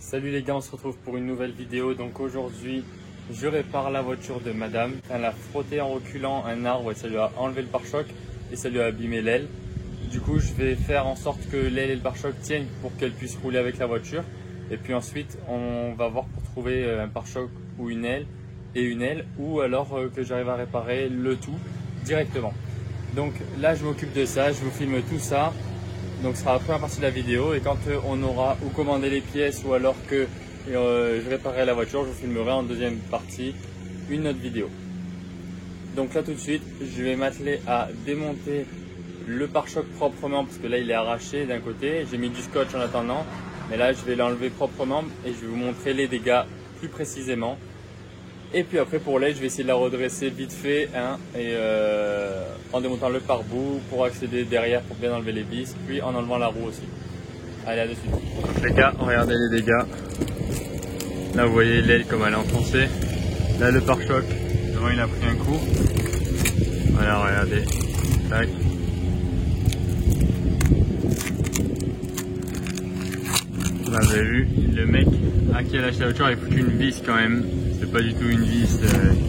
Salut les gars, on se retrouve pour une nouvelle vidéo. Donc aujourd'hui, je répare la voiture de madame. Elle a frotté en reculant un arbre et ça lui a enlevé le pare-choc et ça lui a abîmé l'aile. Du coup, je vais faire en sorte que l'aile et le pare-choc tiennent pour qu'elle puisse rouler avec la voiture. Et puis ensuite, on va voir pour trouver un pare-choc ou une aile ou alors que j'arrive à réparer le tout directement. Donc là, je m'occupe de ça, je vous filme tout ça. Donc ce sera la première partie de la vidéo et quand on aura ou commandé les pièces ou alors que je réparerai la voiture, je vous filmerai en deuxième partie une autre vidéo. Donc là tout de suite, je vais m'atteler à démonter le pare-choc proprement parce que là il est arraché d'un côté. J'ai mis du scotch en attendant, mais là je vais l'enlever proprement et je vais vous montrer les dégâts plus précisément. Et puis après pour l'aile, je vais essayer de la redresser vite fait en démontant le pare-boue pour accéder derrière pour bien enlever les vis, puis en enlevant la roue aussi. Allez, à de suite. Donc les gars, regardez les dégâts. Là vous voyez l'aile comme elle est enfoncée. Là le pare-choc, devant il a pris un coup. Voilà, regardez. Tac. Vous avez vu, le mec à qui a lâché la voiture il a foutu une vis quand même. C'est pas du tout une vis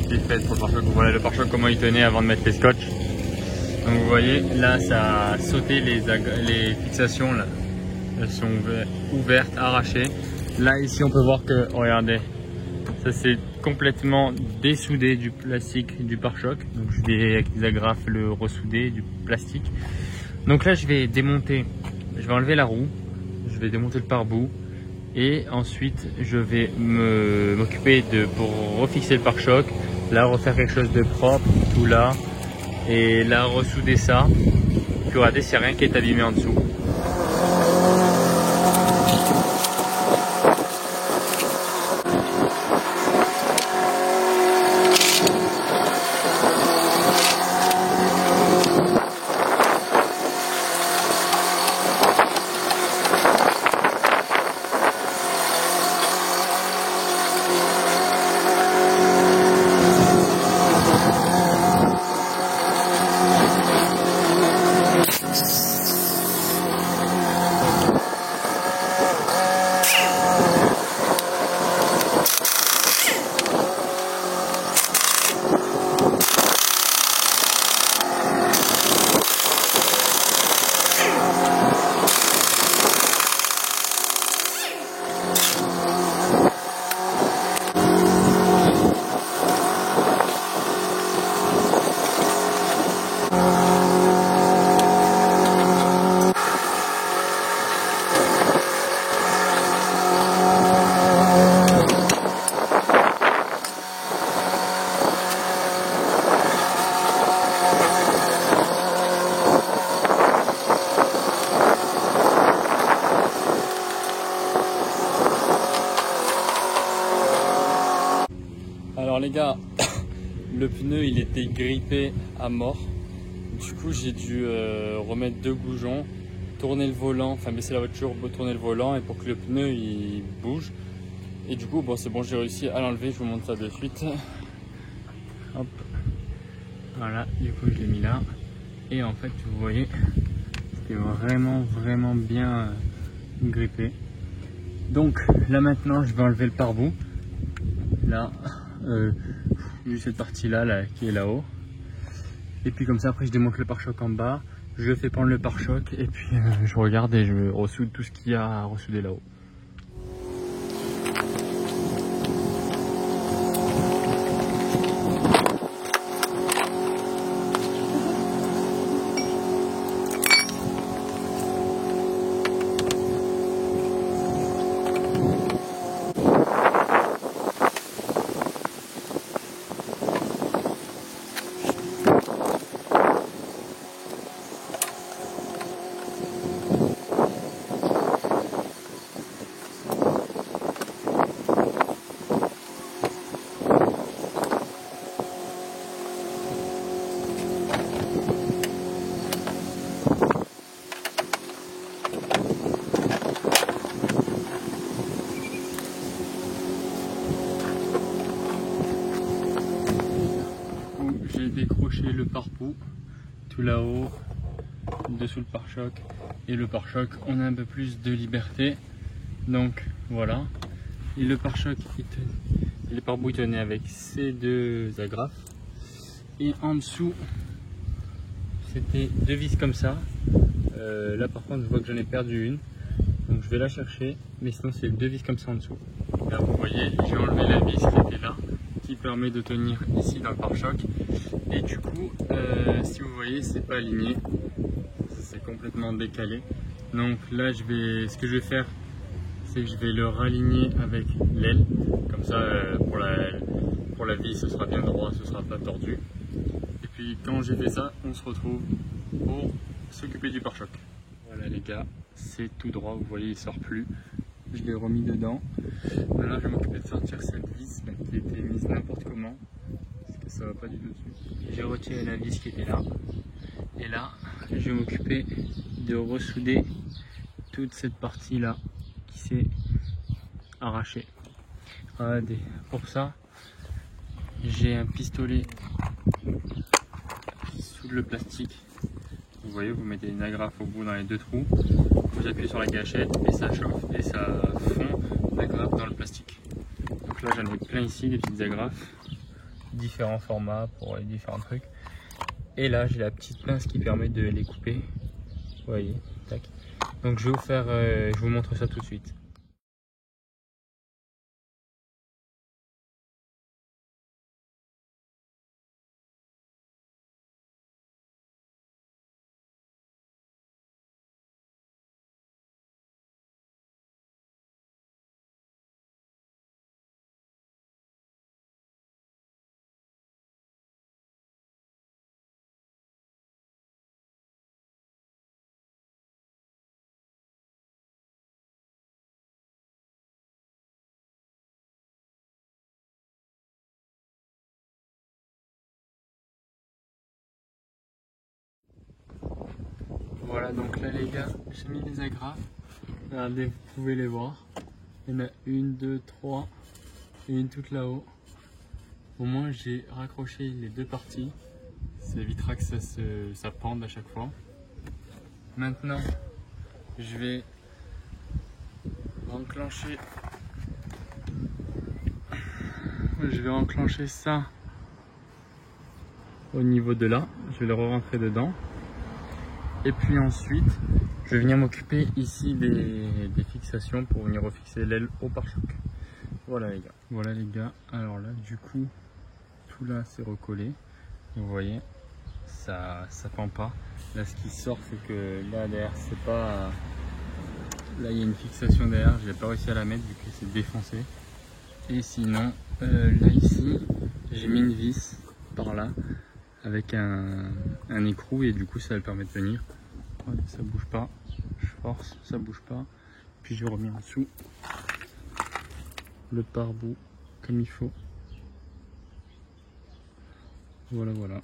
qui est faite pour le pare-choc. Voilà le pare-choc comment il tenait avant de mettre les scotch. Donc vous voyez là ça a sauté les fixations là. Elles sont ouvertes, arrachées. Là ici on peut voir que, regardez, ça c'est complètement dessoudé du plastique du pare-choc. Donc je vais avec des agrafes le ressouder du plastique. Donc là je vais démonter, je vais enlever la roue, je vais démonter le pare-boue. Et ensuite je vais m'occuper pour refixer le pare-choc, là refaire quelque chose de propre, tout là, et là ressouder ça, puis regardez s'il n'y a rien qui est abîmé en dessous. Alors les gars, le pneu il était grippé à mort. Du coup j'ai dû remettre deux goujons, tourner le volant, enfin baisser la voiture, tourner le volant et pour que le pneu il bouge. Et du coup bon c'est bon, j'ai réussi à l'enlever, je vous montre ça de suite. Hop. Voilà, du coup je l'ai mis là. Et en fait vous voyez, c'était vraiment bien grippé. Donc là maintenant je vais enlever le pare-boue. Là. Juste cette partie là qui est là-haut, et puis comme ça après je démonte le pare-choc en bas, je fais pendre le pare-choc et puis je regarde et je ressoude tout ce qu'il y a à ressouder là-haut. Décrocher le pare-boue tout là-haut, dessous le pare-choc, et le pare-choc on a un peu plus de liberté. Donc Voilà. Et le pare-choc, les pare-boues tenaient avec ces deux agrafes. Et en dessous, c'était deux vis comme ça. Là par contre, je vois que j'en ai perdu une. Donc je vais la chercher. Mais sinon, c'est deux vis comme ça en dessous. Là, vous voyez, j'ai enlevé la vis qui était là, qui permet de tenir ici dans le pare-choc. Et du coup, si vous voyez, c'est pas aligné. C'est complètement décalé. Donc là, ce que je vais faire, c'est que je vais le raligner avec l'aile. Comme ça, pour la vis, ce sera bien droit, ce sera pas tordu. Et puis quand j'ai fait ça, on se retrouve pour s'occuper du pare-choc. Voilà les gars, c'est tout droit, vous voyez, il sort plus. Je l'ai remis dedans. Maintenant, je vais m'occuper de sortir cette vis là, qui était mise n'importe comment, parce que ça va pas du tout dessus. J'ai retiré la vis qui était là. Et là, je vais m'occuper de ressouder toute cette partie là qui s'est arrachée. Regardez, pour ça, j'ai un pistolet qui soude le plastique. Vous voyez, vous mettez une agrafe au bout dans les deux trous, vous appuyez sur la gâchette et ça chauffe et ça fond l'agrafe dans le plastique. Donc là, j'en ai plein ici, des petites agrafes, différents formats pour les différents trucs. Et là, j'ai la petite pince qui permet de les couper. Vous voyez, tac. Donc je vais je vous montre ça tout de suite. Voilà, donc là les gars, j'ai mis les agrafes. Regardez, vous pouvez les voir. Il y en a une, deux, trois, et une toute là-haut. Au moins j'ai raccroché les deux parties. Ça évitera que ça pende à chaque fois. Maintenant, je vais enclencher ça au niveau de là. Je vais le re-rentrer dedans. Et puis ensuite, je vais venir m'occuper ici des fixations pour venir refixer l'aile au pare-choc. Voilà les gars. Voilà les gars. Alors là, du coup, tout là c'est recollé. Vous voyez, ça pend pas. Là, ce qui sort, c'est que là derrière, c'est pas. Là, il y a une fixation derrière. J'ai pas réussi à la mettre vu que c'est défoncé. Et sinon, là ici, j'ai mis une vis par là avec un écrou et du coup, ça va permet de tenir. Ça bouge pas. Je force, ça bouge pas. Puis je remets en dessous le pare-boue comme il faut. Voilà, voilà.